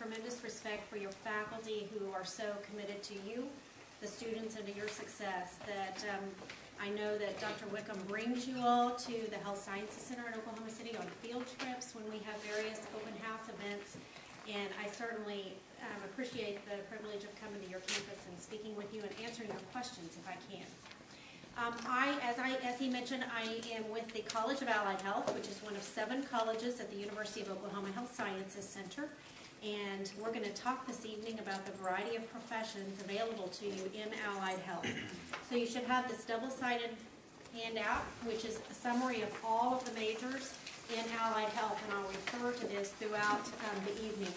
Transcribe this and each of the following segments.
tremendous respect for your faculty who are so committed to you, the students, and to your success. That I know that Dr. Wickham brings you all to the Health Sciences Center in Oklahoma City on field trips when we have various open house events, and I certainly appreciate the privilege of coming to your campus and speaking with you and answering your questions if I can. As he mentioned, I am with the College of Allied Health, which is one of 7 colleges at the University of Oklahoma Health Sciences Center. And we're going to talk this evening about the variety of professions available to you in allied health. So you should have this double-sided handout, which is a summary of all of the majors in allied health, and I'll refer to this throughout the evening.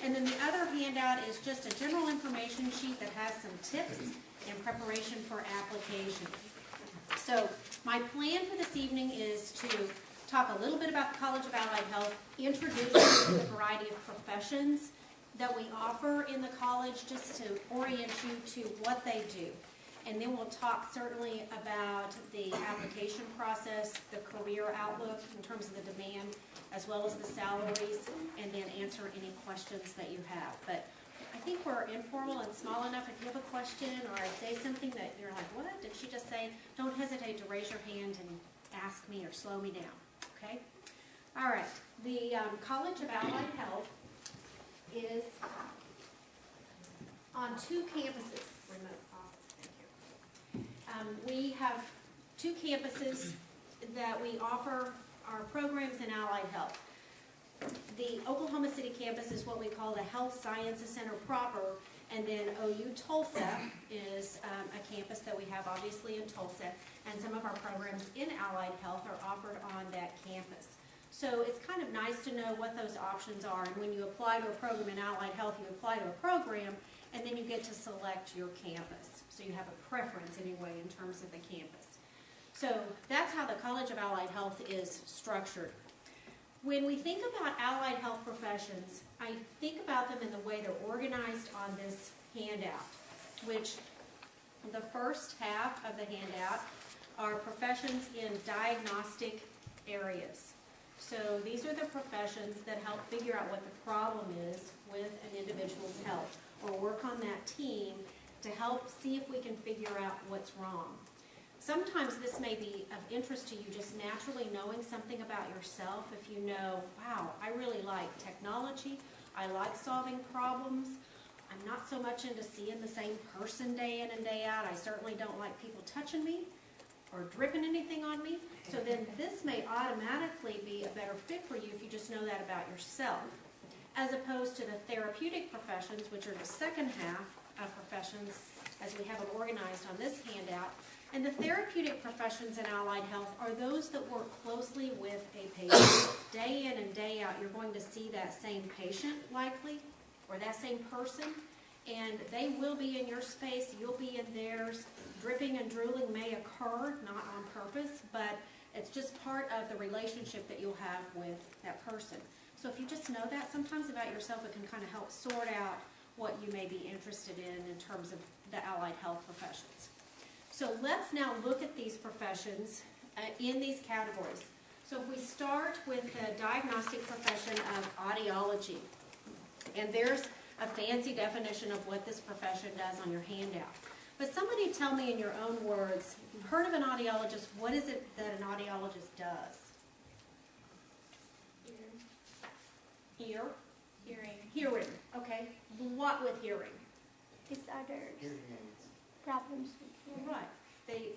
And then the other handout is just a general information sheet that has some tips in preparation for application. So my plan for this evening is to talk a little bit about the College of Allied Health, introduce you to the variety of professions that we offer in the college, just to orient you to what they do. And then we'll talk certainly about the application process, the career outlook in terms of the demand, as well as the salaries, and then answer any questions that you have. But I think we're informal and small enough. If you have a question or I say something that you're like, what did she just say? Don't hesitate to raise your hand and ask me or slow me down. Okay? All right. The College of Allied Health is on 2 campuses. Remote off. Thank you. We have 2 campuses that we offer our programs in allied health. The Oklahoma City campus is what we call the Health Sciences Center proper, and then OU Tulsa is a campus that we have obviously in Tulsa, and some of our programs in allied health are offered on that campus. So it's kind of nice to know what those options are, and when you apply to a program in allied health, you apply to a program, and then you get to select your campus. So you have a preference anyway in terms of the campus. So that's how the College of Allied Health is structured. When we think about allied health professions, I think about them in the way they're organized on this handout, which the first half of the handout are professions in diagnostic areas. So these are the professions that help figure out what the problem is with an individual's health, or work on that team to help see if we can figure out what's wrong. Sometimes this may be of interest to you, just naturally knowing something about yourself. If you know, wow, I really like technology, I like solving problems, I'm not so much into seeing the same person day in and day out, I certainly don't like people touching me or dripping anything on me. So then this may automatically be a better fit for you if you just know that about yourself, as opposed to the therapeutic professions, which are the second half of professions as we have them organized on this handout. And the therapeutic professions in allied health are those that work closely with a patient. Day in and day out, you're going to see that same patient likely, or that same person, and they will be in your space, you'll be in theirs. Dripping and drooling may occur, not on purpose, but it's just part of the relationship that you'll have with that person. So if you just know that sometimes about yourself, it can kind of help sort out what you may be interested in terms of the allied health professions. So let's now look at these professions in these categories. So if we start with the diagnostic profession of audiology, and there's a fancy definition of what this profession does on your handout. But somebody tell me in your own words, you've heard of an audiologist, what is it that an audiologist does? Hear? Hearing. Okay. What with hearing? Disorders. Problems with hearing. Right.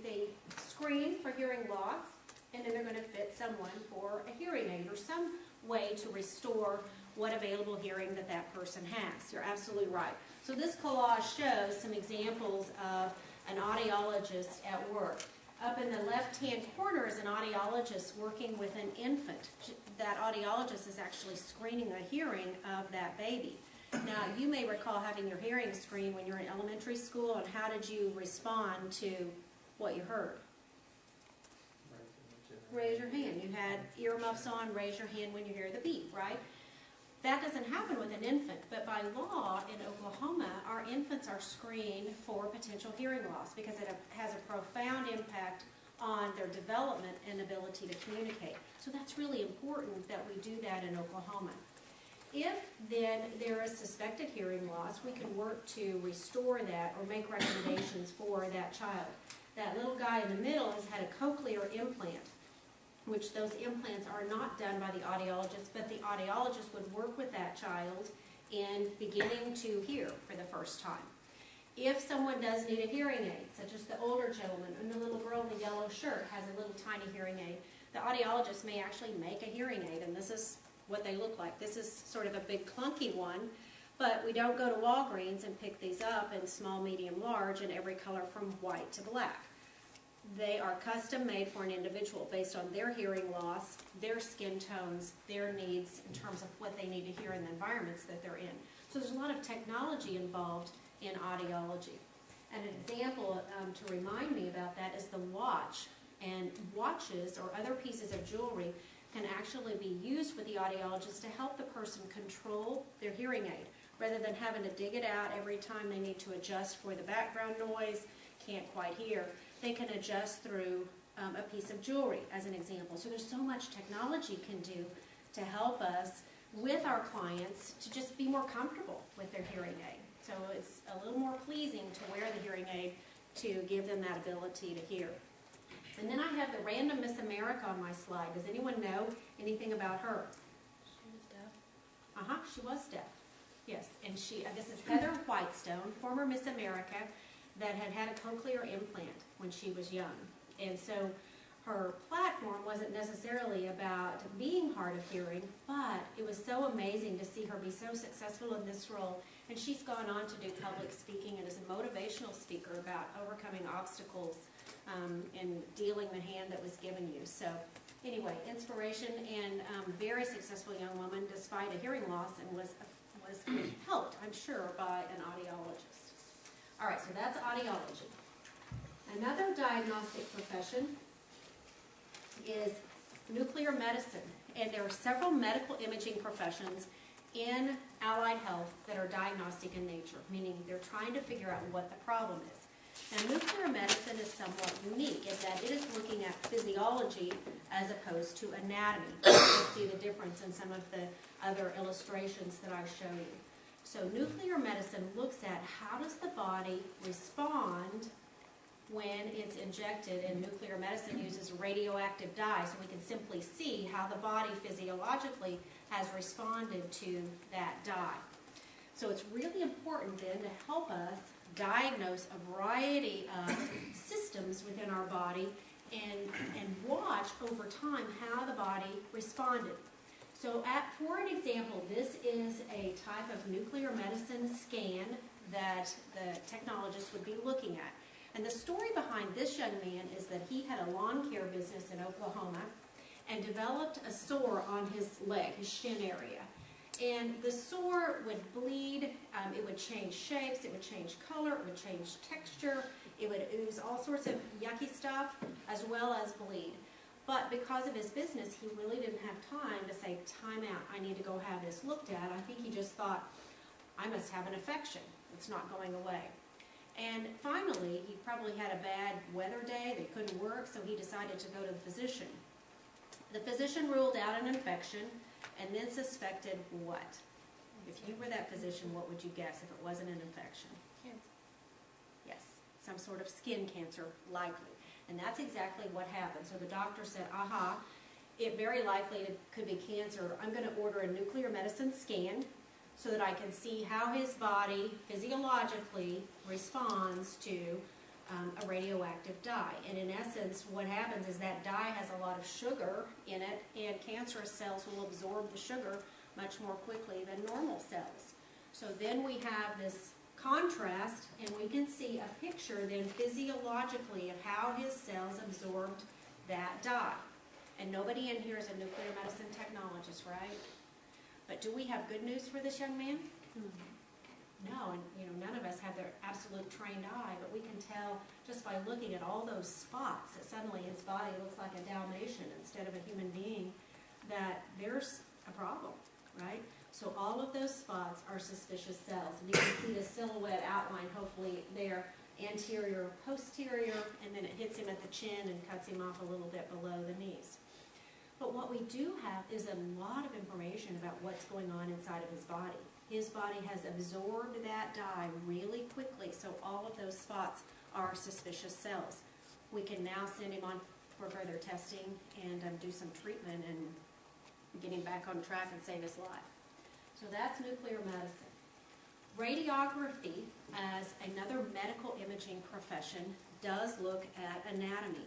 They screen for hearing loss, and then they're going to fit someone for a hearing aid or some way to restore what available hearing that person has. You're absolutely right. So this collage shows some examples of an audiologist at work. Up in the left-hand corner is an audiologist working with an infant. That audiologist is actually screening the hearing of that baby. Now, you may recall having your hearing screened when you were in elementary school, and how did you respond to what you heard? Raise your hand. You had earmuffs on, raise your hand when you hear the beep, right? That doesn't happen with an infant, but by law in Oklahoma, our infants are screened for potential hearing loss because it has a profound impact on their development and ability to communicate. So that's really important that we do that in Oklahoma. If then there is suspected hearing loss, we can work to restore that or make recommendations for that child. That little guy in the middle has had a cochlear implant, which those implants are not done by the audiologist, but the audiologist would work with that child in beginning to hear for the first time. If someone does need a hearing aid, such as the older gentleman and the little girl in the yellow shirt has a little tiny hearing aid, the audiologist may actually make a hearing aid, and this is what they look like. This is sort of a big clunky one, but we don't go to Walgreens and pick these up in small, medium, large, in every color from white to black. They are custom made for an individual based on their hearing loss, their skin tones, their needs in terms of what they need to hear in the environments that they're in. So there's a lot of technology involved in audiology. An example to remind me about that is the watch. And watches or other pieces of jewelry can actually be used with the audiologist to help the person control their hearing aid, rather than having to dig it out every time they need to adjust for the background noise, can't quite hear. They can adjust through a piece of jewelry, as an example. So there's so much technology can do to help us with our clients to just be more comfortable with their hearing aid. So it's a little more pleasing to wear the hearing aid to give them that ability to hear. And then I have the random Miss America on my slide. Does anyone know anything about her? She was deaf. She was deaf. Yes, and this is Heather Whitestone, former Miss America, that had a cochlear implant when she was young. And so her platform wasn't necessarily about being hard of hearing, but it was so amazing to see her be so successful in this role. And she's gone on to do public speaking and is a motivational speaker about overcoming obstacles in dealing the hand that was given you. So anyway, inspiration, and very successful young woman despite a hearing loss, and was helped, I'm sure, by an audiologist. All right, so that's audiology. Another diagnostic profession is nuclear medicine, and there are several medical imaging professions in allied health that are diagnostic in nature, meaning they're trying to figure out what the problem is. Now, nuclear medicine is somewhat unique in that it is looking at physiology as opposed to anatomy. You'll see the difference in some of the other illustrations that I show you. So nuclear medicine looks at how does the body respond when it's injected, and nuclear medicine uses radioactive dye, so we can simply see how the body physiologically has responded to that dye. So it's really important then to help us diagnose a variety of systems within our body and watch over time how the body responded. So for an example, this is a type of nuclear medicine scan that the technologist would be looking at. And the story behind this young man is that he had a lawn care business in Oklahoma and developed a sore on his leg, his shin area. And the sore would bleed, it would change shapes, it would change color, it would change texture, it would ooze all sorts of yucky stuff, as well as bleed. But because of his business, he really didn't have time to say, time out, I need to go have this looked at. I think he just thought, I must have an infection. It's not going away. And finally, he probably had a bad weather day, they couldn't work, so he decided to go to the physician. The physician ruled out an infection and then suspected what? If you were that physician, what would you guess if it wasn't an infection? Cancer. Yes, some sort of skin cancer, likely. And that's exactly what happened. So the doctor said, aha, it very likely could be cancer. I'm going to order a nuclear medicine scan so that I can see how his body physiologically responds to a radioactive dye. And in essence, what happens is that dye has a lot of sugar in it, and cancerous cells will absorb the sugar much more quickly than normal cells. So then we have this contrast, and we can see a picture then physiologically of how his cells absorbed that dye. And nobody in here is a nuclear medicine technologist, right? But do we have good news for this young man? No, and none of us have their absolute trained eye, but we can tell just by looking at all those spots that suddenly his body looks like a Dalmatian instead of a human being, that there's a problem, right? So all of those spots are suspicious cells. And you can see the silhouette outline, hopefully there, anterior, posterior, and then it hits him at the chin and cuts him off a little bit below the knees. But what we do have is a lot of information about what's going on inside of his body. His body has absorbed that dye really quickly, so all of those spots are suspicious cells. We can now send him on for further testing and do some treatment and get him back on track and save his life. So that's nuclear medicine. Radiography, as another medical imaging profession, does look at anatomy.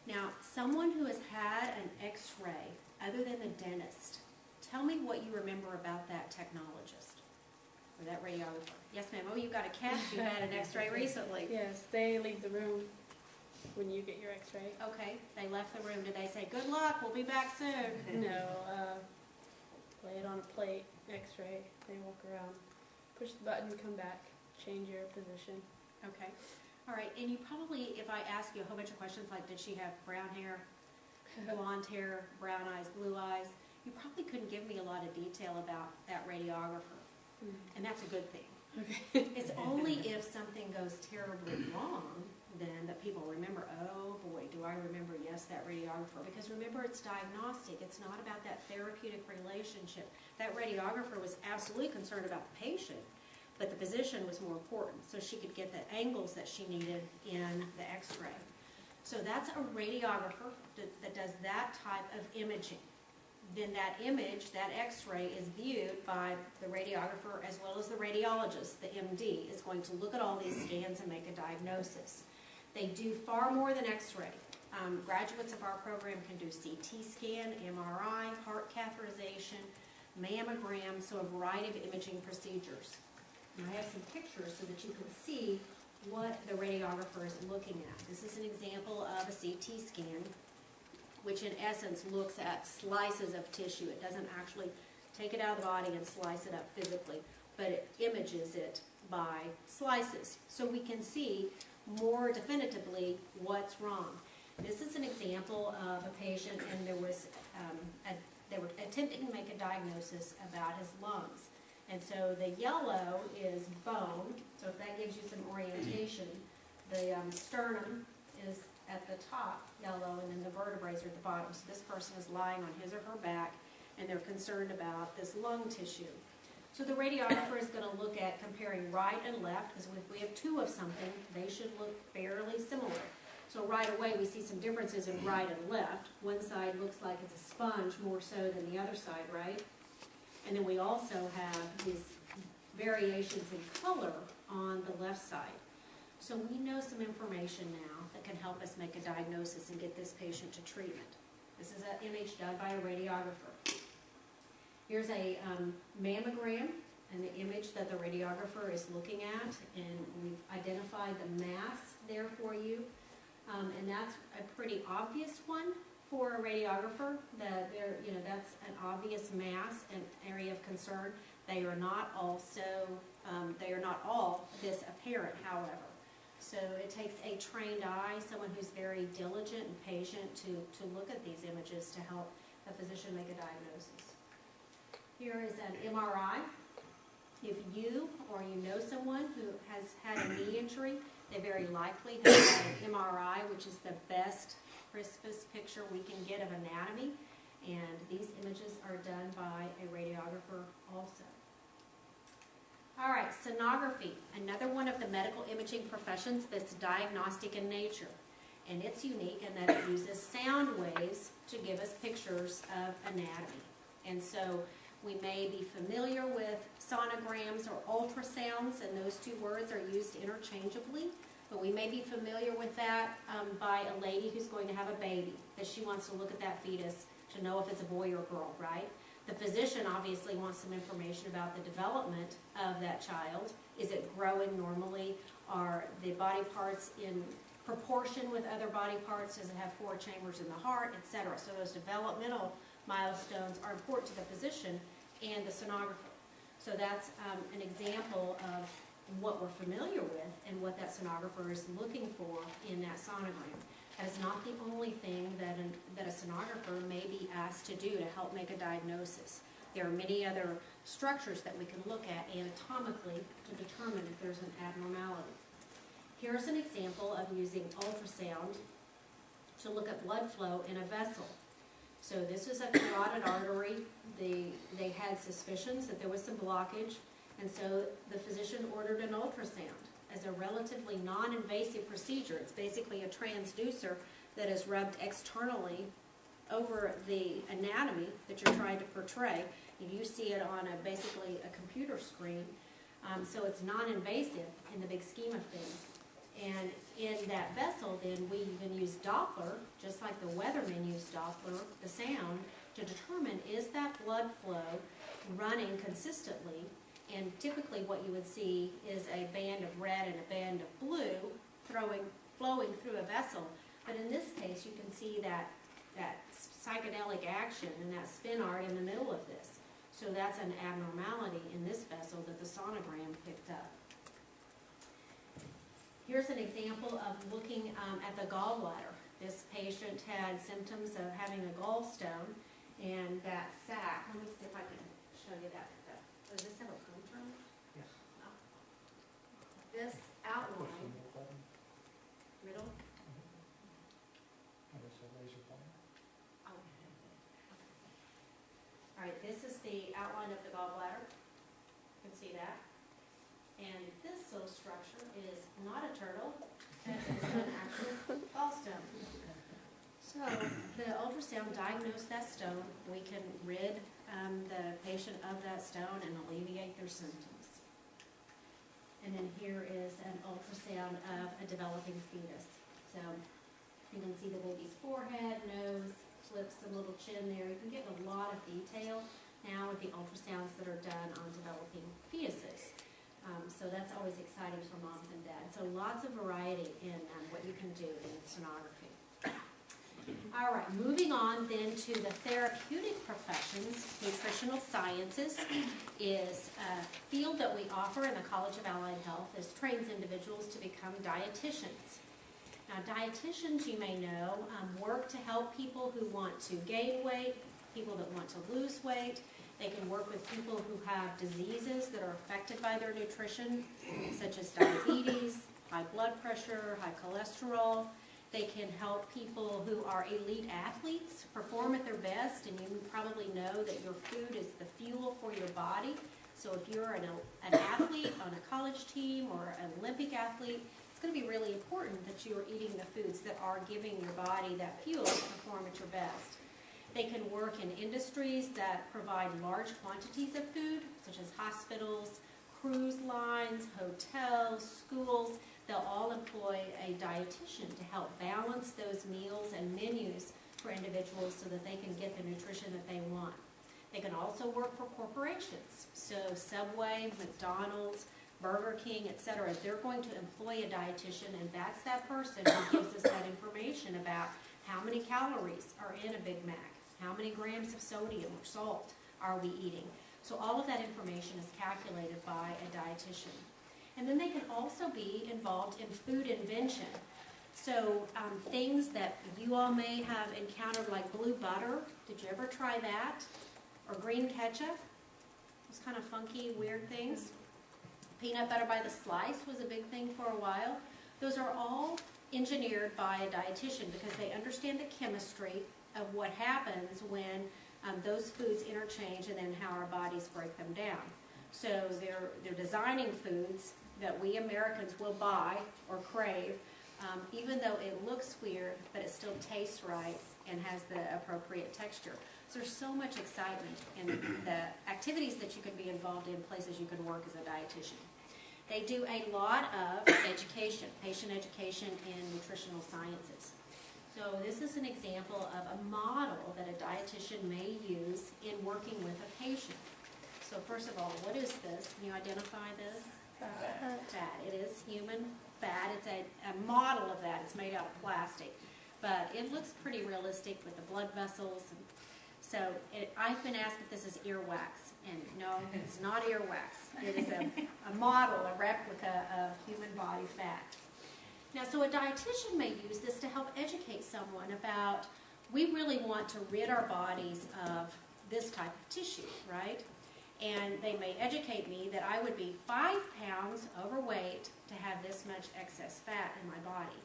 Now, someone who has had an x-ray, other than the dentist, tell me what you remember about that technologist or that radiographer. Yes, ma'am. Oh, you've got a cat who had an x-ray recently. Yes, they leave the room when you get your x-ray. Okay, they left the room. Did they say, good luck, we'll be back soon? No, lay it on a plate, x-ray, they walk around, push the button, come back, change your position. Okay. All right, and you probably, if I ask you a whole bunch of questions like, did she have brown hair, blonde hair, brown eyes, blue eyes, you probably couldn't give me a lot of detail about that radiographer. And that's a good thing. Okay. It's only if something goes terribly wrong then that people remember, oh boy, do I remember, yes, that radiographer. Because remember, it's diagnostic. It's not about that therapeutic relationship. That radiographer was absolutely concerned about the patient, but the physician was more important. So she could get the angles that she needed in the x-ray. So that's a radiographer that does that type of imaging. Then that image, that x-ray, is viewed by the radiographer as well as the radiologist. The MD is going to look at all these scans and make a diagnosis. They do far more than x-ray. Graduates of our program can do CT scan, MRI, heart catheterization, mammogram, so a variety of imaging procedures. And I have some pictures so that you can see what the radiographer is looking at. This is an example of a CT scan, which in essence looks at slices of tissue. It doesn't actually take it out of the body and slice it up physically, but it images it by slices. So we can see more definitively what's wrong. This is an example of a patient, and they were attempting to make a diagnosis about his lungs. And so the yellow is bone, so if that gives you some orientation, the sternum is at the top, yellow, and then the vertebrae are at the bottom. So this person is lying on his or her back, and they're concerned about this lung tissue. So the radiographer is going to look at comparing right and left, because if we have two of something, they should look fairly similar. So right away we see some differences in right and left. One side looks like it's a sponge more so than the other side, right? And then we also have these variations in color on the left side. So we know some information now that can help us make a diagnosis and get this patient to treatment. This is an image done by a radiographer. Here's a mammogram and the image that the radiographer is looking at, and we've identified the mass there for you. And that's a pretty obvious one for a radiographer. That that's an obvious mass, an area of concern. They are not all this apparent, however. So it takes a trained eye, someone who's very diligent and patient to look at these images to help a physician make a diagnosis. Here is an MRI. If you or you know someone who has had a knee injury, they very likely have had an MRI, which is the best, crispest picture we can get of anatomy. And these images are done by a radiographer also. All right, sonography, another one of the medical imaging professions that's diagnostic in nature. And it's unique in that it uses sound waves to give us pictures of anatomy. And so we may be familiar with sonograms or ultrasounds, and those two words are used interchangeably. But we may be familiar with that by a lady who's going to have a baby, that she wants to look at that fetus to know if it's a boy or a girl, right? The physician obviously wants some information about the development of that child. Is it growing normally? Are the body parts in proportion with other body parts? Does it have 4 chambers in the heart, etc.? So those developmental milestones are important to the physician and the sonographer. So that's an example of what we're familiar with and what that sonographer is looking for in that sonogram. That is not the only thing that a sonographer may be asked to do to help make a diagnosis. There are many other structures that we can look at anatomically to determine if there's an abnormality. Here's an example of using ultrasound to look at blood flow in a vessel. So this was a carotid artery. They had suspicions that there was some blockage, and so the physician ordered an ultrasound as a relatively non-invasive procedure. It's basically a transducer that is rubbed externally over the anatomy that you're trying to portray. You see it on basically a computer screen, so it's non-invasive in the big scheme of things. And in that vessel, then, we even use Doppler, just like the weathermen use Doppler, the sound, to determine is that blood flow running consistently. And typically what you would see is a band of red and a band of blue flowing through a vessel. But in this case, you can see that psychedelic action and that spin art in the middle of this. So that's an abnormality in this vessel that the sonogram picked up. Here's an example of looking at the gallbladder. This patient had symptoms of having a gallstone, and that sac, let me see if I can show you that. Does this have a puncture? Yes. Oh. This outline, middle. And it's a laser pointer. Oh. All right, this is the outline of the gallbladder. You can see that. And this little structure is not a turtle, it is an actual gallstone. So the ultrasound diagnosed that stone. We can rid the patient of that stone and alleviate their symptoms. And then here is an ultrasound of a developing fetus. So you can see the baby's forehead, nose, lips, and little chin there. You can get a lot of detail now with the ultrasounds that are done on developing fetuses. So that's always exciting for moms and dads. So lots of variety in what you can do in sonography. All right, moving on then to the therapeutic professions. Nutritional sciences is a field that we offer in the College of Allied Health. This trains individuals to become dietitians. Now, dietitians, you may know, work to help people who want to gain weight, people that want to lose weight. They can work with people who have diseases that are affected by their nutrition, such as diabetes, high blood pressure, high cholesterol. They can help people who are elite athletes perform at their best, and you probably know that your food is the fuel for your body. So if you're an athlete on a college team or an Olympic athlete, it's going to be really important that you're eating the foods that are giving your body that fuel to perform at your best. They can work in industries that provide large quantities of food, such as hospitals, cruise lines, hotels, schools. They'll all employ a dietitian to help balance those meals and menus for individuals so that they can get the nutrition that they want. They can also work for corporations. So Subway, McDonald's, Burger King, etc. They're going to employ a dietitian, and that's that person who gives us that information about how many calories are in a Big Mac, how many grams of sodium or salt are we eating. So all of that information is calculated by a dietitian. And then they can also be involved in food invention. So things that you all may have encountered, like blue butter. Did you ever try that? Or green ketchup? Those kind of funky, weird things. Peanut butter by the slice was a big thing for a while. Those are all engineered by a dietitian because they understand the chemistry of what happens when those foods interchange and then how our bodies break them down. So they're designing foods that we Americans will buy or crave, even though it looks weird, but it still tastes right and has the appropriate texture. So there's so much excitement in the activities that you can be involved in, places you can work as a dietitian. They do a lot of education, patient education in nutritional sciences. So this is an example of a model that a dietitian may use in working with a patient. So first of all, what is this? Can you identify this? Fat. It is human fat. It's a model of that. It's made out of plastic. But it looks pretty realistic with the blood vessels. So I've been asked if this is earwax. And no, it's not earwax. It is a model, a replica of human body fat. Now, so a dietitian may use this to help educate someone about, we really want to rid our bodies of this type of tissue, right? And they may educate me that I would be 5 pounds overweight to have this much excess fat in my body.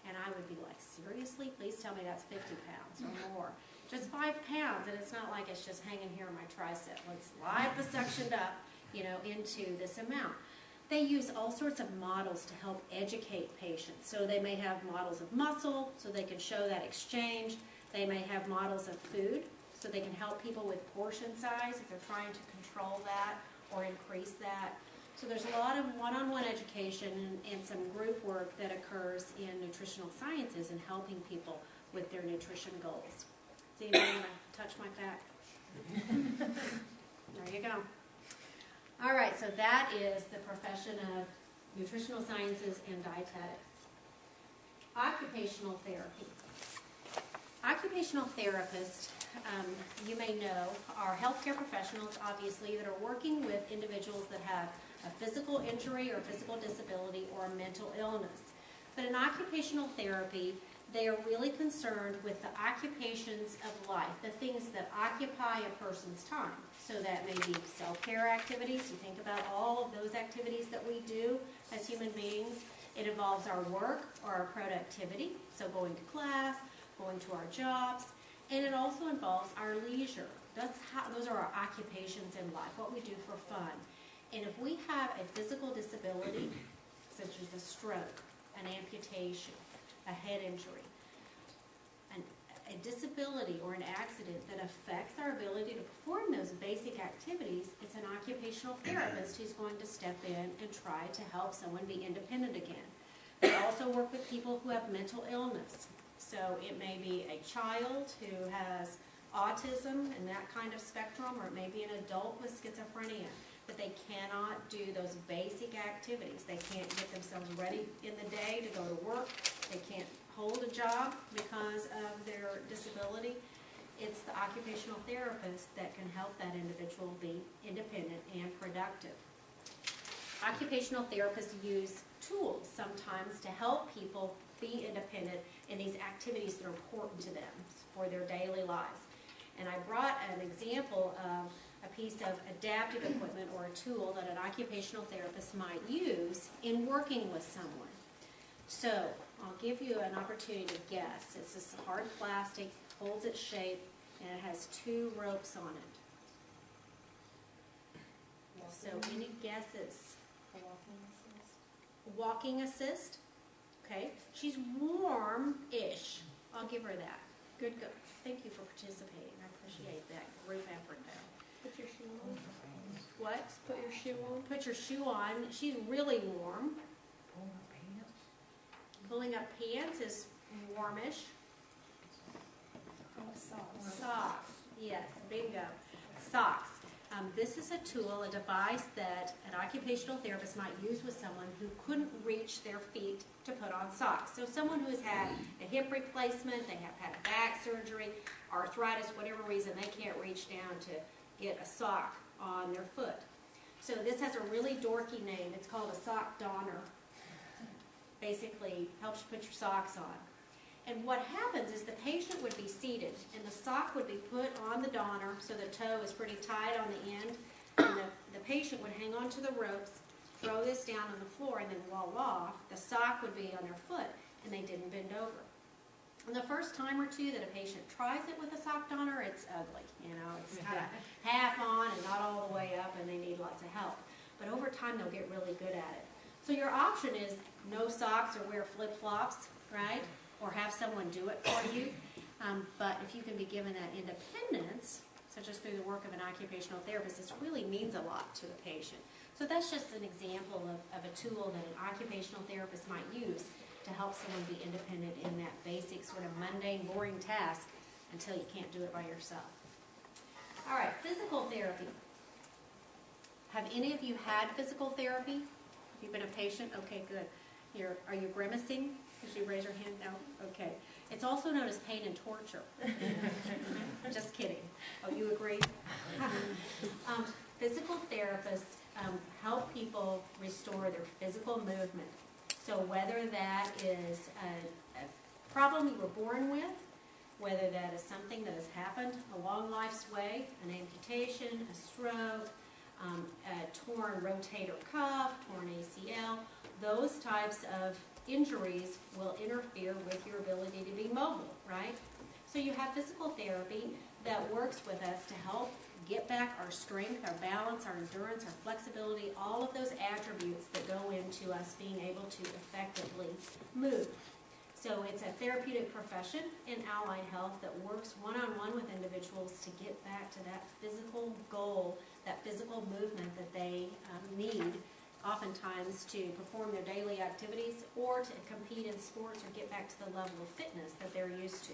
And I would be like, seriously? Please tell me that's 50 pounds or more. just 5 pounds, and it's not like it's just hanging here on my tricep. It's liposuctioned up, into this amount. They use all sorts of models to help educate patients. So they may have models of muscle, so they can show that exchange. They may have models of food, so they can help people with portion size if they're trying to control that or increase that. So there's a lot of one-on-one education and some group work that occurs in nutritional sciences and helping people with their nutrition goals. Does anybody want to touch my back? There you go. All right, so that is the profession of nutritional sciences and dietetics. Occupational therapy. Occupational therapists, you may know, are healthcare professionals, obviously, that are working with individuals that have a physical injury or physical disability or a mental illness. But in occupational therapy, they are really concerned with the occupations of life, the things that occupy a person's time. So that may be self-care activities. You think about all of those activities that we do as human beings. It involves our work or our productivity, so going to class, going to our jobs, and it also involves our leisure. Those are our occupations in life, what we do for fun. And if we have a physical disability, such as a stroke, an amputation, a head injury, a disability or an accident that affects our ability to perform those basic activities, it's an occupational therapist who's going to step in and try to help someone be independent again. They also work with people who have mental illness. So it may be a child who has autism and that kind of spectrum, or it may be an adult with schizophrenia, but they cannot do those basic activities. They can't get themselves ready in the day to go to work. They can't hold a job because of their disability. It's the occupational therapist that can help that individual be independent and productive. Occupational therapists use tools sometimes to help people be independent in these activities that are important to them for their daily lives. And I brought an example of a piece of adaptive equipment or a tool that an occupational therapist might use in working with someone. So I'll give you an opportunity to guess. It's this hard plastic, holds its shape, and it has 2 ropes on it. So any guesses? Walking assist. Okay. She's warm-ish. I'll give her that. Good. Thank you for participating. I appreciate that group effort there. Put your shoe on. What? Put your shoe on. Put your shoe on. She's really warm. Pulling up pants is warmish. Socks. Yes, bingo. Socks. This is a tool, a device that an occupational therapist might use with someone who couldn't reach their feet to put on socks. So someone who has had a hip replacement, they have had back surgery, arthritis, whatever reason, they can't reach down to get a sock on their foot. So this has a really dorky name. It's called a sock donner. Basically helps you put your socks on. And what happens is the patient would be seated and the sock would be put on the donner so the toe is pretty tight on the end, and the patient would hang on to the ropes, throw this down on the floor, and then voila, the sock would be on their foot and they didn't bend over. And the first time or two that a patient tries it with a sock donner, it's ugly. It's kind of half on and not all the way up, and they need lots of help. But over time they'll get really good at it. So your option is no socks or wear flip-flops, right? Or have someone do it for you. But if you can be given that independence, such as through the work of an occupational therapist, this really means a lot to the patient. So that's just an example of a tool that an occupational therapist might use to help someone be independent in that basic sort of mundane, boring task until you can't do it by yourself. All right, physical therapy. Have any of you had physical therapy? Have you been a patient? Okay, good. Are you grimacing? Did you raise your hand? No? Okay. It's also known as pain and torture. Just kidding. Oh, you agree? Physical therapists help people restore their physical movement. So whether that is a problem you were born with, whether that is something that has happened along life's way, an amputation, a stroke, a torn rotator cuff, torn ACL, those types of injuries will interfere with your ability to be mobile, right? So you have physical therapy that works with us to help get back our strength, our balance, our endurance, our flexibility, all of those attributes that go into us being able to effectively move. So it's a therapeutic profession in allied health that works one-on-one with individuals to get back to that physical goal, that physical movement that they need oftentimes to perform their daily activities or to compete in sports or get back to the level of fitness that they're used to.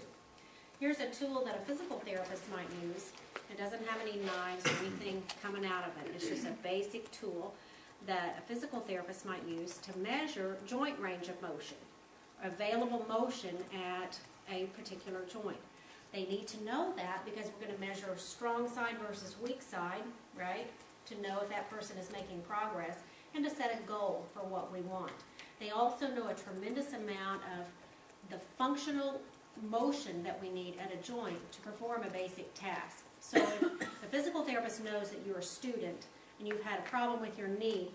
Here's a tool that a physical therapist might use. It doesn't have any knives or anything coming out of it. It's just a basic tool that a physical therapist might use to measure joint range of motion, available motion at a particular joint. They need to know that because we're going to measure strong side versus weak side, right, to know if that person is making progress and to set a goal for what we want. They also know a tremendous amount of the functional motion that we need at a joint to perform a basic task. So if a physical therapist knows that you're a student and you've had a problem with your knee,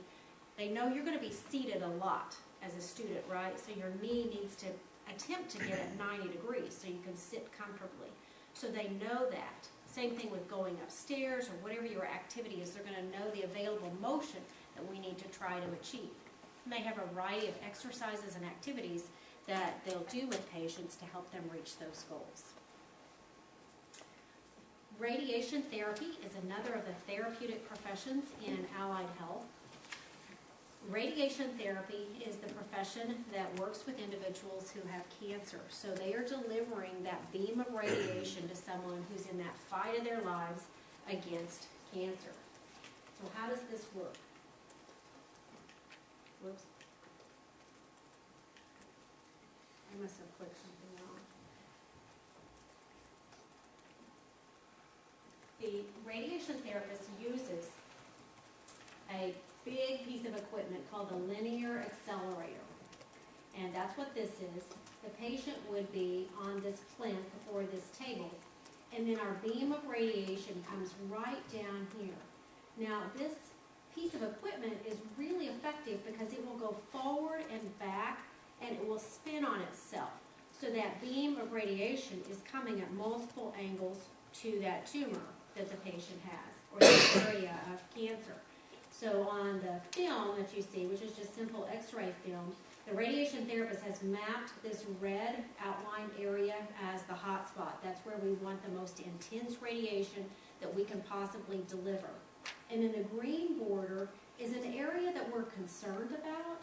they know you're going to be seated a lot as a student, right? So your knee needs to attempt to get at 90 degrees so you can sit comfortably. So they know that. Same thing with going upstairs or whatever your activity is, they're going to know the available motion that we need to try to achieve. And they have a variety of exercises and activities that they'll do with patients to help them reach those goals. Radiation therapy is another of the therapeutic professions in allied health. Radiation therapy is the profession that works with individuals who have cancer. So they are delivering that beam of radiation to someone who's in that fight of their lives against cancer. So how does this work? Whoops. I must have clicked something wrong. The radiation therapist uses a big piece of equipment called the linear accelerator. And that's what this is. The patient would be on this plinth or this table, and then our beam of radiation comes right down here. Now this piece of equipment is really effective because it will go forward and back and it will spin on itself. So that beam of radiation is coming at multiple angles to that tumor that the patient has, or the area of cancer. So on the film that you see, which is just simple x-ray film, the radiation therapist has mapped this red outlined area as the hot spot. That's where we want the most intense radiation that we can possibly deliver. And then the green border is an area that we're concerned about,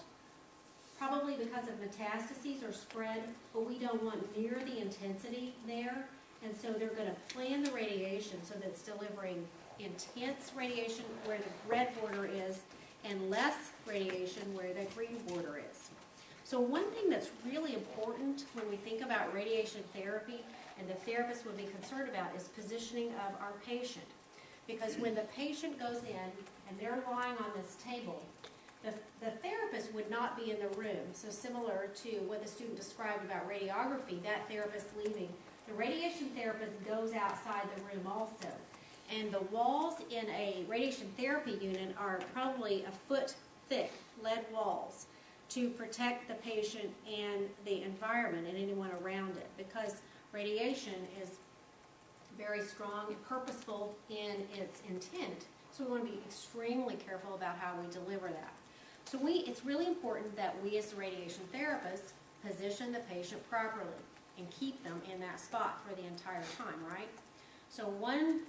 probably because of metastases or spread, but we don't want near the intensity there. And so they're going to plan the radiation so that it's delivering intense radiation where the red border is and less radiation where the green border is. So one thing that's really important when we think about radiation therapy and the therapist would be concerned about is positioning of our patient. Because when the patient goes in and they're lying on this table, the therapist would not be in the room. So similar to what the student described about radiography, that therapist leaving, the radiation therapist goes outside the room also. And the walls in a radiation therapy unit are probably a foot thick lead walls to protect the patient and the environment and anyone around it, because radiation is very strong and purposeful in its intent. So we want to be extremely careful about how we deliver that. So it's really important that we as the radiation therapists position the patient properly and keep them in that spot for the entire time, right? So one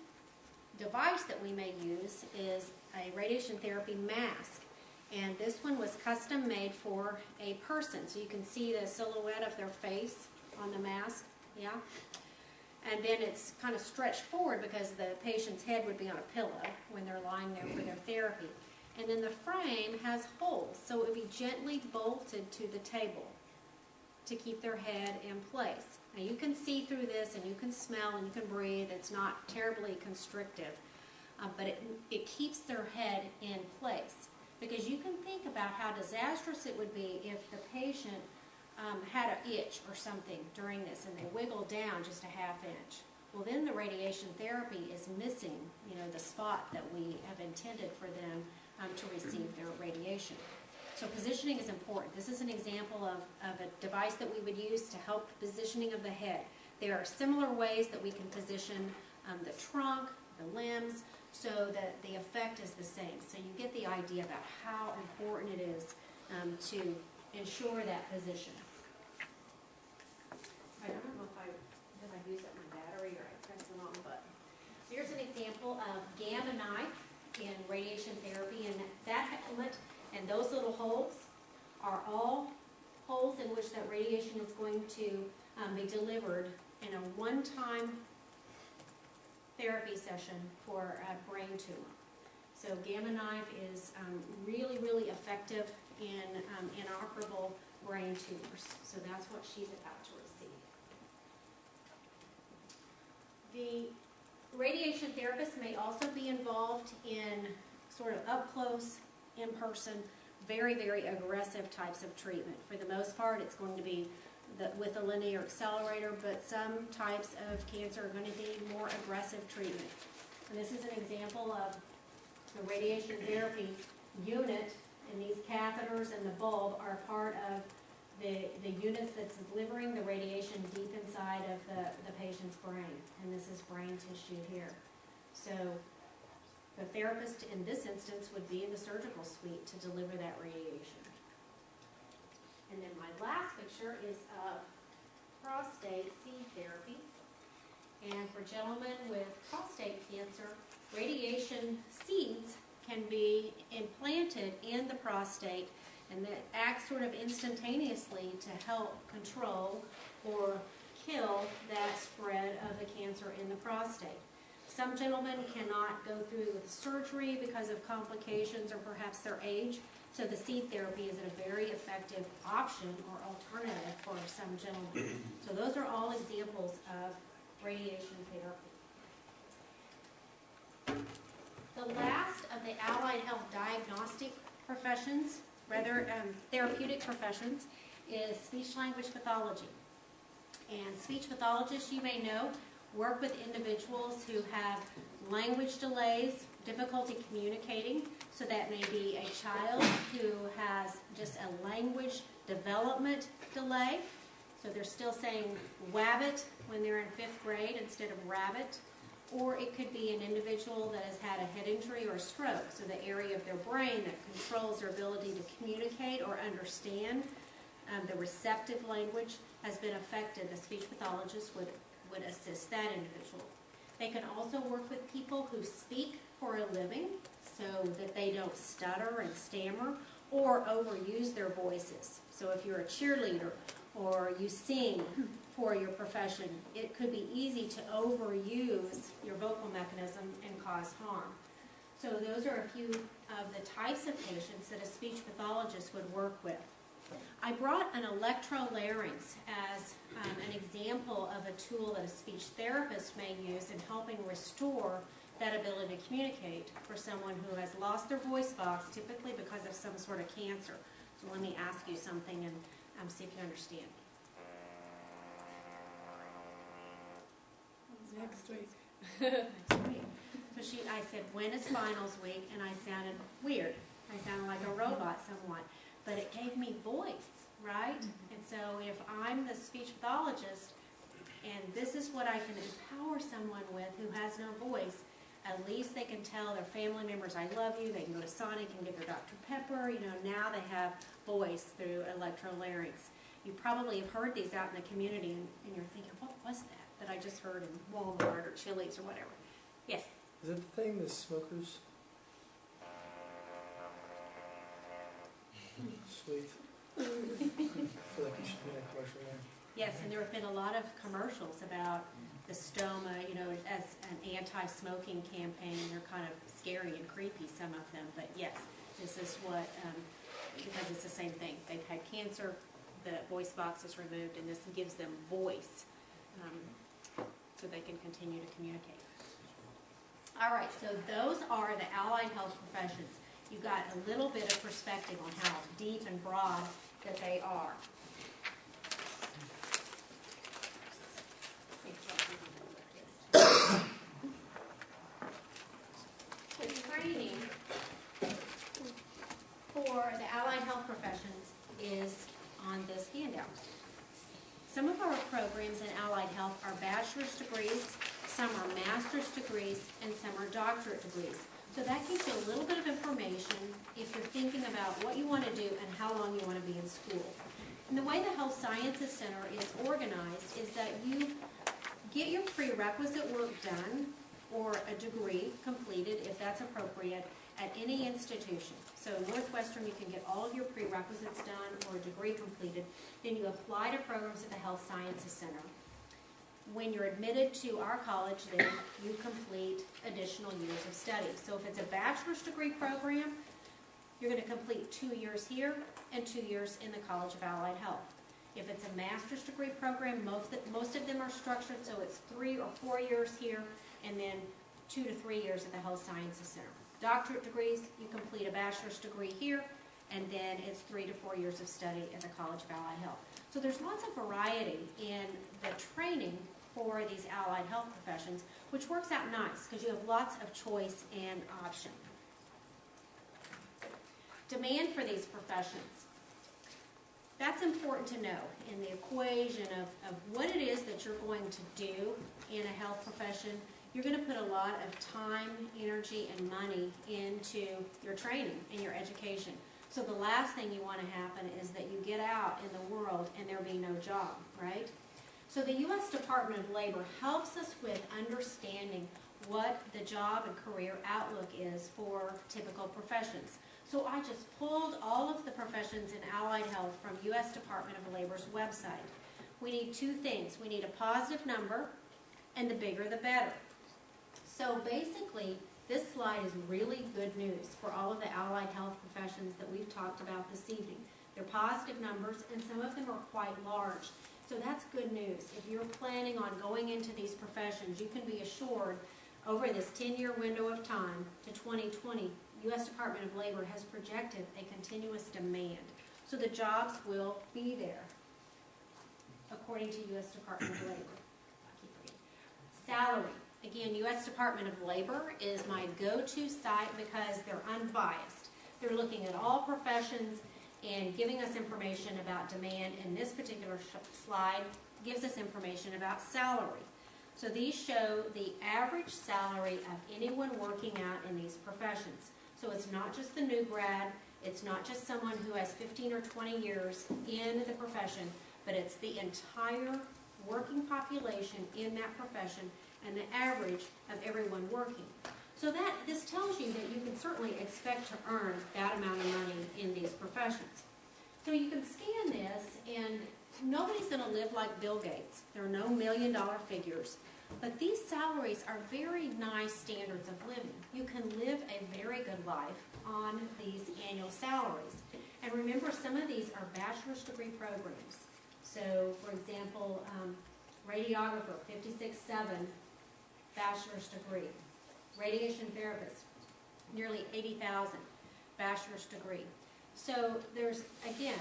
device that we may use is a radiation therapy mask. And this one was custom made for a person. So you can see the silhouette of their face on the mask, yeah? And then it's kind of stretched forward because the patient's head would be on a pillow when they're lying there for their therapy. And then the frame has holes, so it would be gently bolted to the table to keep their head in place. Now you can see through this and you can smell and you can breathe. It's not terribly constrictive, but it keeps their head in place. Because you can think about how disastrous it would be if the patient had an itch or something during this and they wiggle down just a ½ inch. Well, then the radiation therapy is missing, the spot that we have intended for them to receive their radiation. So positioning is important. This is an example of a device that we would use to help the positioning of the head. There are similar ways that we can position the trunk, the limbs, so that the effect is the same. So you get the idea about how important it is to ensure that position. I don't know if I used up my battery or I pressed the wrong button. Here's an example of gamma knife in radiation therapy, and that helmet and those little holes are all holes in which that radiation is going to be delivered in a one-time therapy session for a brain tumor. So gamma knife is really, really effective in inoperable brain tumors. So that's what she's about to receive. The radiation therapist may also be involved in sort of up-close, in-person, very, very aggressive types of treatment. For the most part, it's going to be with a linear accelerator, but some types of cancer are going to need more aggressive treatment. And this is an example of the radiation therapy unit, and these catheters and the bulb are part of the units that's delivering the radiation deep inside of the patient's brain. And this is brain tissue here. So the therapist in this instance would be in the surgical suite to deliver that radiation. And then my last picture is of prostate seed therapy. And for gentlemen with prostate cancer, radiation seeds can be implanted in the prostate, and that acts sort of instantaneously to help control or kill that spread of the cancer in the prostate. Some gentlemen cannot go through with surgery because of complications or perhaps their age, so the seed therapy is a very effective option or alternative for some gentlemen. So those are all examples of radiation therapy. The last of the allied health diagnostic professions, therapeutic professions, is speech-language pathology. And speech pathologists, you may know, work with individuals who have language delays, difficulty communicating. So that may be a child who has just a language development delay. So they're still saying wabbit when they're in 5th grade instead of rabbit. Or it could be an individual that has had a head injury or a stroke. So the area of their brain that controls their ability to communicate or understand the receptive language has been affected. The speech pathologist would assist that individual. They can also work with people who speak for a living so that they don't stutter and stammer or overuse their voices. So if you're a cheerleader or you sing for your profession, it could be easy to overuse your vocal mechanism and cause harm. So those are a few of the types of patients that a speech pathologist would work with. I brought an electrolarynx as an example of a tool that a speech therapist may use in helping restore that ability to communicate for someone who has lost their voice box, typically because of some sort of cancer. So let me ask you something and see if you understand. Next week. Next week. So I said, when is finals week? And I sounded weird. I sounded like a robot somewhat. But it gave me voice, right? And so if I'm the speech pathologist and this is what I can empower someone with who has no voice, at least they can tell their family members, I love you. They can go to Sonic and get their Dr. Pepper. You know, now they have voice through electrolarynx. You probably have heard these out in the community and you're thinking, what was that I just heard in Walmart or Chili's or whatever? Yes? Is it the thing that smokers? Sweet. I feel like you should be in a commercial there. Yes, and there have been a lot of commercials about the stoma, you know, as an anti-smoking campaign. They're kind of scary and creepy, some of them. But yes, this is what, because it's the same thing. They've had cancer, the voice box is removed, and this gives them voice so they can continue to communicate. All right, so those are the allied health professions. You've got a little bit of perspective on how deep and broad that they are. The training for the allied health professions is on this handout. Some of our programs in allied health are bachelor's degrees, some are master's degrees, and some are doctorate degrees. So that gives you a little bit of information if you're thinking about what you want to do and how long you want to be in school. And the way the Health Sciences Center is organized is that you get your prerequisite work done or a degree completed, if that's appropriate, at any institution. So Northwestern, you can get all of your prerequisites done or a degree completed. Then you apply to programs at the Health Sciences Center. When you're admitted to our college, then you complete additional years of study. So if it's a bachelor's degree program, you're going to complete 2 years here and 2 years in the College of Allied Health. If it's a master's degree program, most of them are structured, so it's 3 or 4 years here and then 2 to 3 years at the Health Sciences Center. Doctorate degrees, you complete a bachelor's degree here, and then it's 3 to 4 years of study at the College of Allied Health. So there's lots of variety in the training for these allied health professions, which works out nice because you have lots of choice and option. Demand for these professions. That's important to know in the equation of what it is that you're going to do in a health profession. You're going to put a lot of time, energy, and money into your training and your education. So the last thing you want to happen is that you get out in the world and there be no job, right? So the U.S. Department of Labor helps us with understanding what the job and career outlook is for typical professions. So I just pulled all of the professions in allied health from U.S. Department of Labor's website. We need two things. We need a positive number, and the bigger the better. So basically, this slide is really good news for all of the allied health professions that we've talked about this evening. They're positive numbers, and some of them are quite large. So that's good news. If you're planning on going into these professions, you can be assured over this 10-year window of time to 2020, U.S. Department of Labor has projected a continuous demand. So the jobs will be there, according to U.S. Department of Labor. Salary. Again, U.S. Department of Labor is my go-to site because they're unbiased. They're looking at all professions and giving us information about demand. And this particular slide gives us information about salary. So these show the average salary of anyone working out in these professions. So it's not just the new grad, it's not just someone who has 15 or 20 years in the profession, but it's the entire working population in that profession and the average of everyone working. So this tells you that you can certainly expect to earn that amount of money in these professions. So you can scan this, and nobody's going to live like Bill Gates. There are no $1 million figures. But these salaries are very nice standards of living. You can live a very good life on these annual salaries. And remember, some of these are bachelor's degree programs. So, for example, radiographer, 56.7, bachelor's degree. Radiation therapist, nearly 80,000, bachelor's degree. So there's, again,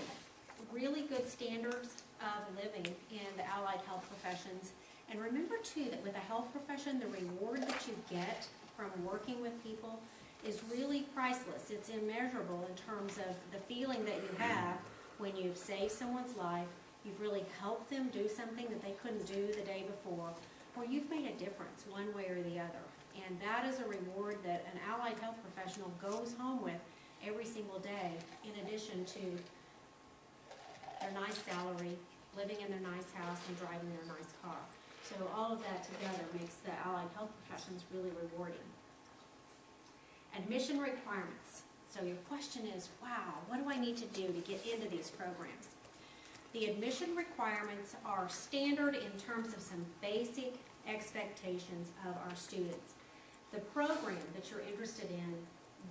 really good standards of living in the allied health professions. And remember, too, that with a health profession, the reward that you get from working with people is really priceless. It's immeasurable in terms of the feeling that you have when you've saved someone's life, you've really helped them do something that they couldn't do the day before, or you've made a difference one way or the other. And that is a reward that an allied health professional goes home with every single day, in addition to their nice salary, living in their nice house, and driving their nice car. So all of that together makes the allied health professions really rewarding. Admission requirements. So your question is, wow, what do I need to do to get into these programs? The admission requirements are standard in terms of some basic expectations of our students. The program that you're interested in,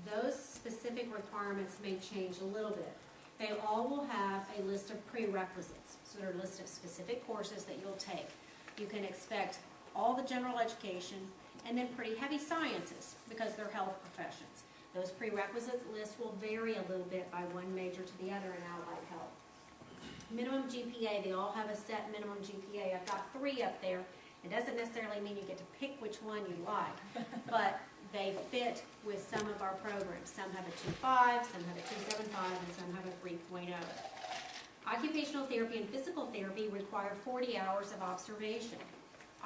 those specific requirements may change a little bit. They all will have a list of prerequisites, so they're a list of specific courses that you'll take. You can expect all the general education and then pretty heavy sciences because they're health professions. Those prerequisite lists will vary a little bit by one major to the other in allied health. Minimum GPA, they all have a set minimum GPA. I've got 3 up there. It doesn't necessarily mean you get to pick which one you like, but they fit with some of our programs. Some have a 2.5, some have a 2.75, and some have a 3.0. Occupational therapy and physical therapy require 40 hours of observation.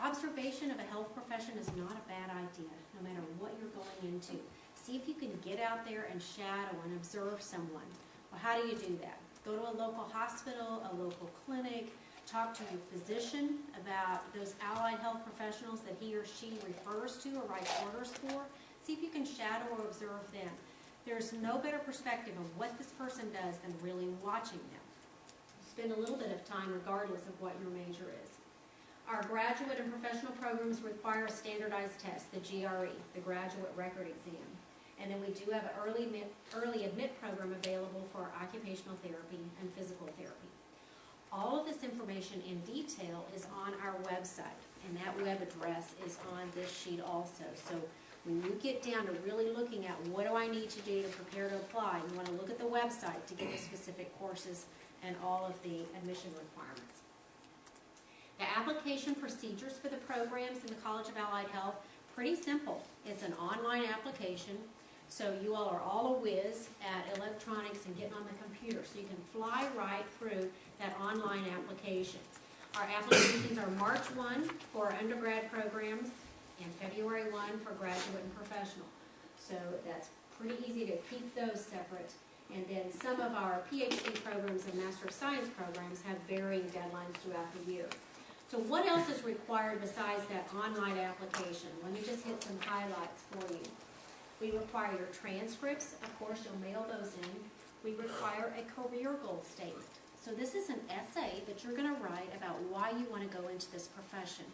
Observation of a health profession is not a bad idea, no matter what you're going into. See if you can get out there and shadow and observe someone. Well, how do you do that? Go to a local hospital, a local clinic, talk to your physician about those allied health professionals that he or she refers to or writes orders for. See if you can shadow or observe them. There's no better perspective of what this person does than really watching them. Spend a little bit of time regardless of what your major is. Our graduate and professional programs require a standardized test, the GRE, the Graduate Record Exam. And then we do have an early admit program available for occupational therapy and physical therapy. All of this information in detail is on our website, and that web address is on this sheet also. So when you get down to really looking at what do I need to do to prepare to apply, you want to look at the website to get the specific courses and all of the admission requirements. The application procedures for the programs in the College of Allied Health, pretty simple. It's an online application, so you all are all a whiz at electronics and getting on the computer, so you can fly right through that online application. Our applications are March 1 for undergrad programs and February 1 for graduate and professional. So that's pretty easy to keep those separate. And then some of our PhD programs and Master of Science programs have varying deadlines throughout the year. So what else is required besides that online application? Let me just hit some highlights for you. We require your transcripts. Of course, you'll mail those in. We require a career goal statement. So this is an essay that you're going to write about why you want to go into this profession.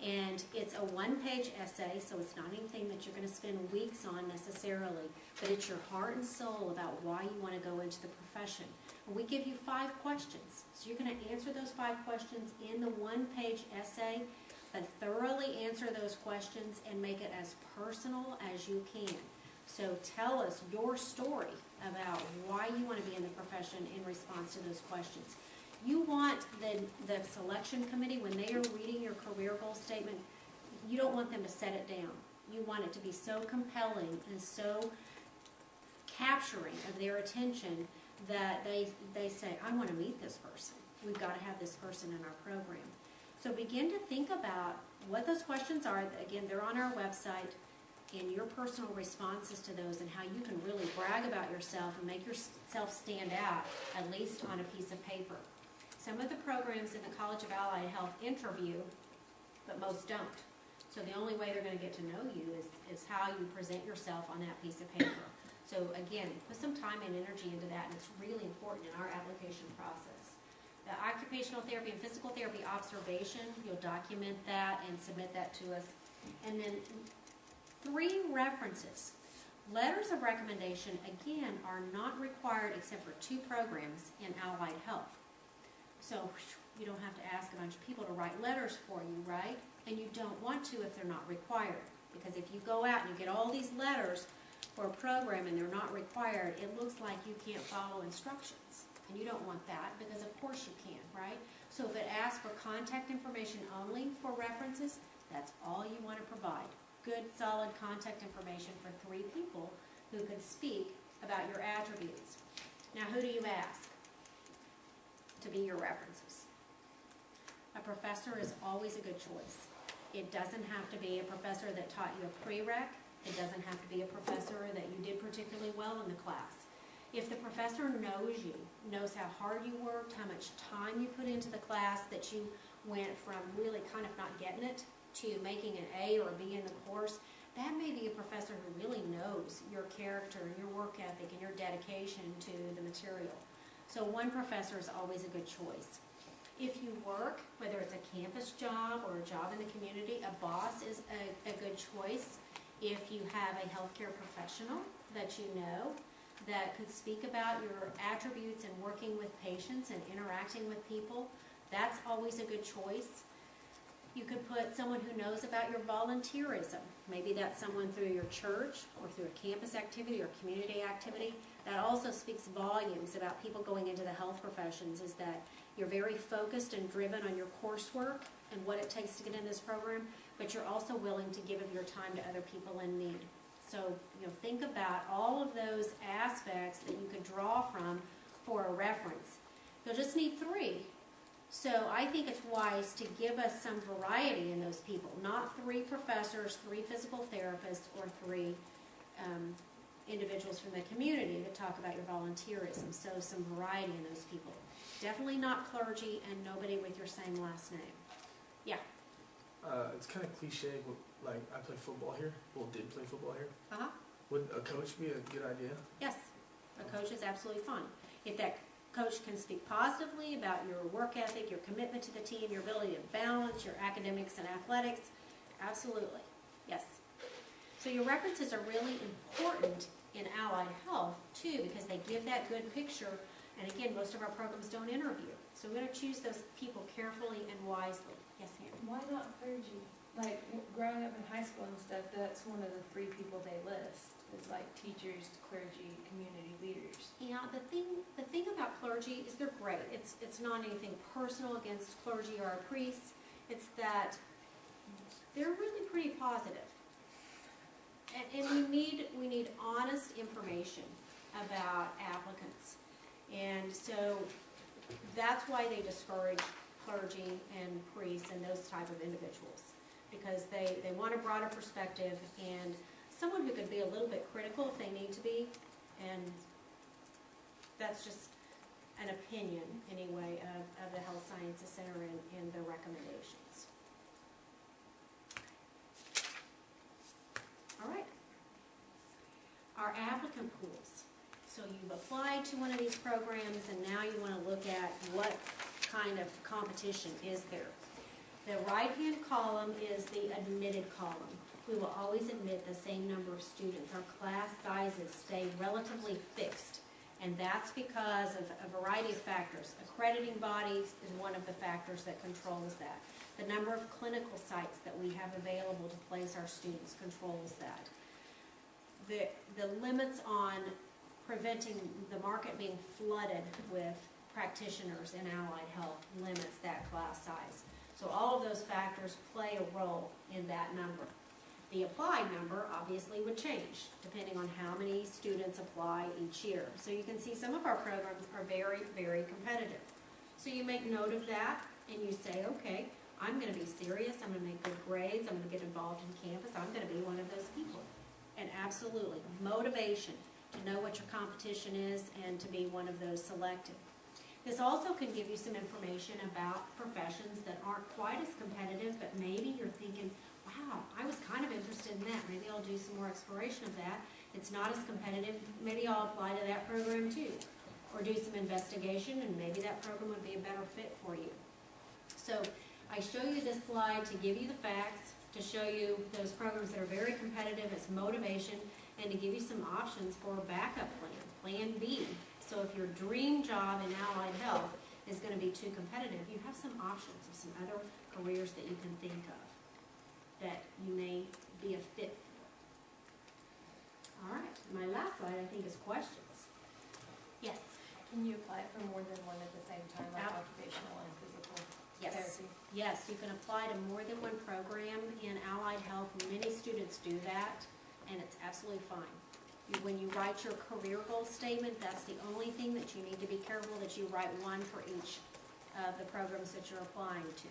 And it's a one-page essay, so it's not anything that you're going to spend weeks on necessarily, but it's your heart and soul about why you want to go into the profession. And we give you 5 questions. So you're going to answer those 5 questions in the one-page essay, but thoroughly answer those questions and make it as personal as you can. So tell us your story about why you want to be in the profession in response to those questions. You want the selection committee, when they are reading your career goal statement, you don't want them to set it down. You want it to be so compelling and so capturing of their attention that they say, I want to meet this person. We've got to have this person in our program. So begin to think about what those questions are. Again, they're on our website, and your personal responses to those and how you can really brag about yourself and make yourself stand out, at least on a piece of paper. Some of the programs in the College of Allied Health interview, but most don't. So the only way they're going to get to know you is how you present yourself on that piece of paper. So again, put some time and energy into that, and it's really important in our application process. The occupational therapy and physical therapy observation, you'll document that and submit that to us. And then 3 references. Letters of recommendation, again, are not required except for 2 programs in allied health. So you don't have to ask a bunch of people to write letters for you, right? And you don't want to if they're not required. Because if you go out and you get all these letters for a program and they're not required, it looks like you can't follow instructions. And you don't want that because of course you can, right? So if it asks for contact information only for references, that's all you want to provide. Good, solid contact information for 3 people who could speak about your attributes. Now, who do you ask to be your references? A professor is always a good choice. It doesn't have to be a professor that taught you a prereq. It doesn't have to be a professor that you did particularly well in the class. If the professor knows you, knows how hard you worked, how much time you put into the class, that you went from really kind of not getting it to making an A or a B in the course, that may be a professor who really knows your character and your work ethic and your dedication to the material. So one professor is always a good choice. If you work, whether it's a campus job or a job in the community, a boss is a good choice. If you have a healthcare professional that you know that could speak about your attributes in working with patients and interacting with people, that's always a good choice. You could put someone who knows about your volunteerism. Maybe that's someone through your church or through a campus activity or community activity. That also speaks volumes about people going into the health professions, is that you're very focused and driven on your coursework and what it takes to get in this program, but you're also willing to give of your time to other people in need. So, think about all of those aspects that you could draw from for a reference. You'll just need 3. So I think it's wise to give us some variety in those people, not 3 professors, 3 physical therapists, or 3 individuals from the community to talk about your volunteerism. So some variety in those people. Definitely not clergy and nobody with your same last name. Yeah. It's kind of cliche, but like I play football here. Well, did play football here. Uh-huh. Would a coach be a good idea? Yes. A coach is absolutely fine. If that coach can speak positively about your work ethic, your commitment to the team, your ability to balance your academics and athletics, absolutely. Yes. So your references are really important in allied health too, because they give that good picture. And again, most of our programs don't interview. So we're going to choose those people carefully and wisely. Yes, Hannah? Why not clergy? Like, growing up in high school and stuff, that's one of the 3 people they list, is like teachers, clergy, community leaders. Yeah, the thing about clergy is they're great. It's not anything personal against clergy or our priests. It's that they're really pretty positive. And we need honest information about applicants. And so that's why they discourage clergy and priests and those type of individuals, because they want a broader perspective and someone who could be a little bit critical if they need to be. And that's just an opinion, anyway, of the Health Sciences Center and their recommendations. All right. Our applicant pools. So you've applied to one of these programs and now you want to look at what kind of competition is there. The right-hand column is the admitted column. We will always admit the same number of students. Our class sizes stay relatively fixed, and that's because of a variety of factors. Accrediting bodies is one of the factors that controls that. The number of clinical sites that we have available to place our students controls that. The limits on preventing the market being flooded with practitioners in allied health limits that class size. So all of those factors play a role in that number. The applied number obviously would change depending on how many students apply each year. So you can see some of our programs are very, very competitive. So you make note of that and you say, okay, I'm going to be serious, I'm going to make good grades, I'm going to get involved in campus, I'm going to be one of those people. And absolutely, motivation to know what your competition is and to be one of those selected. This also can give you some information about professions that aren't quite as competitive, but maybe you're thinking, wow, I was kind of interested in that. Maybe I'll do some more exploration of that. It's not as competitive. Maybe I'll apply to that program too. Or do some investigation, and maybe that program would be a better fit for you. So I show you this slide to give you the facts, to show you those programs that are very competitive as motivation, and to give you some options for a backup plan, Plan B. So if your dream job in allied health is going to be too competitive, you have some options of some other careers that you can think of that you may be a fit for. All right, my last slide I think is questions. Yes? Can you apply for more than one at the same time, like occupational and physical therapy? Yes, you can apply to more than one program in allied health. Many students do that, and it's absolutely fine. When you write your career goal statement, that's the only thing that you need to be careful that you write one for each of the programs that you're applying to.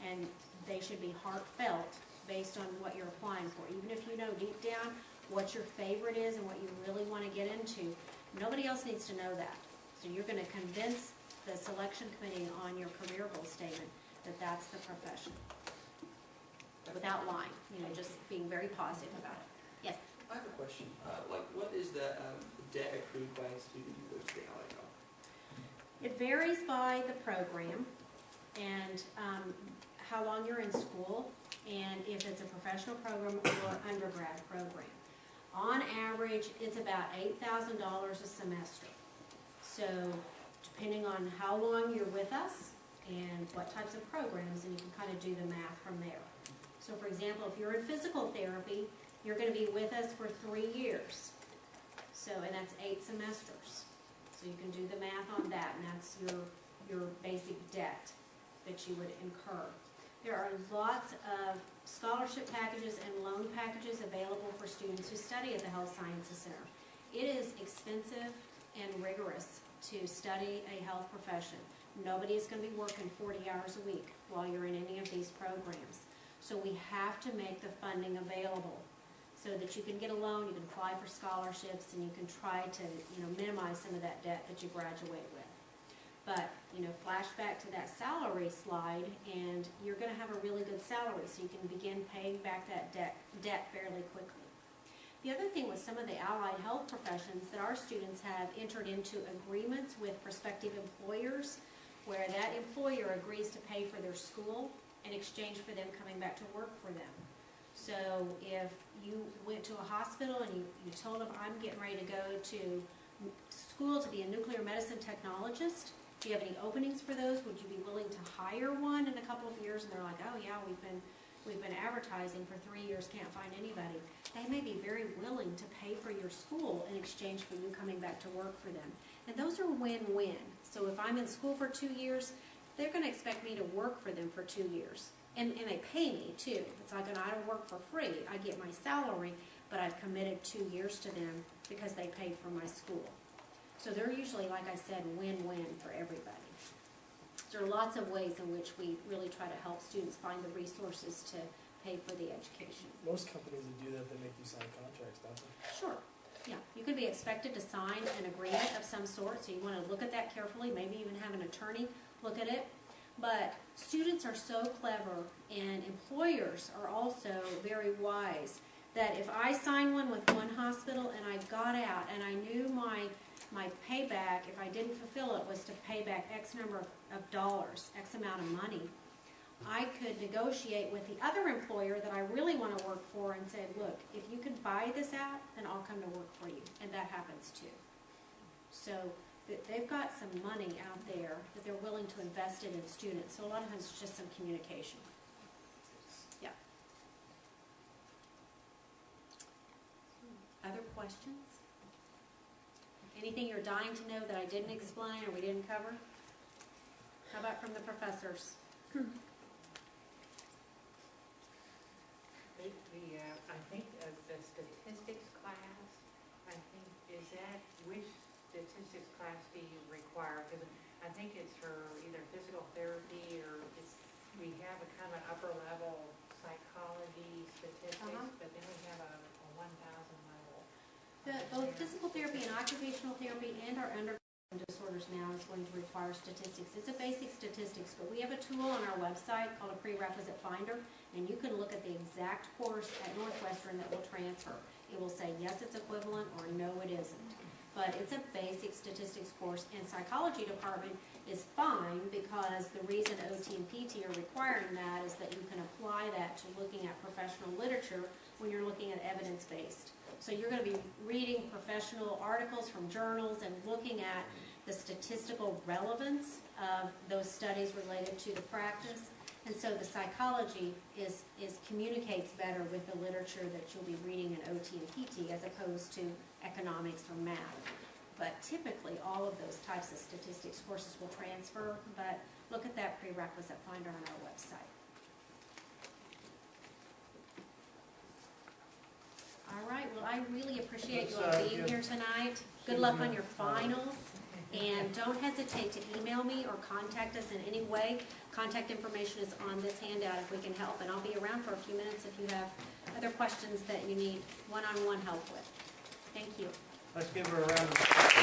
And they should be heartfelt based on what you're applying for. Even if you know deep down what your favorite is and what you really want to get into, nobody else needs to know that. So you're going to convince the selection committee on your career goal statement that that's the profession. Without lying, just being very positive about it. Yes? I have a question. What is the debt accrued by a student who goes to the allied health? It varies by the program and how long you're in school, and if it's a professional program or undergrad program. On average, it's about $8,000 a semester. So depending on how long you're with us and what types of programs, and you can kind of do the math from there. So for example, if you're in physical therapy, you're going to be with us for 3 years. So, and that's 8 semesters. So you can do the math on that, and that's your basic debt that you would incur. There are lots of scholarship packages and loan packages available for students who study at the Health Sciences Center. It is expensive and rigorous to study a health profession. Nobody is going to be working 40 hours a week while you're in any of these programs. So we have to make the funding available so that you can get a loan, you can apply for scholarships, and you can try to, minimize some of that debt that you graduate with. But, flashback to that salary slide, and you're going to have a really good salary, so you can begin paying back that debt fairly quickly. The other thing with some of the allied health professions that our students have entered into agreements with prospective employers where that employer agrees to pay for their school in exchange for them coming back to work for them. So if you went to a hospital and you told them, I'm getting ready to go to school to be a nuclear medicine technologist, do you have any openings for those? Would you be willing to hire one in a couple of years? And they're like, oh yeah, we've been advertising for 3 years, can't find anybody. They may be very willing to pay for your school in exchange for you coming back to work for them. And those are win-win. So if I'm in school for 2 years, they're going to expect me to work for them for 2 years. And they pay me too. It's like I don't work for free. I get my salary, but I've committed 2 years to them because they paid for my school. So they're usually, like I said, win-win for everybody. There are lots of ways in which we really try to help students find the resources to pay for the education. Most companies that do that, they make you sign contracts, don't they? Sure. Yeah, you could be expected to sign an agreement of some sort, so you want to look at that carefully, maybe even have an attorney look at it. But students are so clever, and employers are also very wise, that if I signed one with one hospital and I got out and I knew my payback, if I didn't fulfill it, was to pay back X number of dollars, X amount of money, I could negotiate with the other employer that I really want to work for and say, look, if you can buy this out, then I'll come to work for you. And that happens too. So they've got some money out there that they're willing to invest in students. So a lot of times it's just some communication. Yeah. Other questions? Anything you're dying to know that I didn't explain or we didn't cover? How about from the professors? I think the statistics class, is that, which statistics class do you require? Because I think it's for either physical therapy or we have a kind of an upper level psychology statistics, but then we have a 1,000 level. Both physical therapy and occupational therapy and our undergoing disorders now is going to require statistics. It's a basic statistics, but we have a tool on our website called a prerequisite finder, and you can look at the exact course at Northwestern that will transfer. It will say yes, it's equivalent, or no, it isn't. But it's a basic statistics course, and psychology department is fine because the reason OT and PT are requiring that is that you can apply that to looking at professional literature when you're looking at evidence-based. So you're going to be reading professional articles from journals and looking at the statistical relevance of those studies related to the practice. And so the psychology communicates better with the literature that you'll be reading in OT and PT as opposed to economics or math. But typically all of those types of statistics courses will transfer, but look at that prerequisite finder on our website. All right, well, I really appreciate you all being here tonight. Good luck on your finals, and don't hesitate to email me or contact us in any way. Contact information is on this handout if we can help, and I'll be around for a few minutes if you have other questions that you need one-on-one help with. Thank you. Let's give her a round of applause.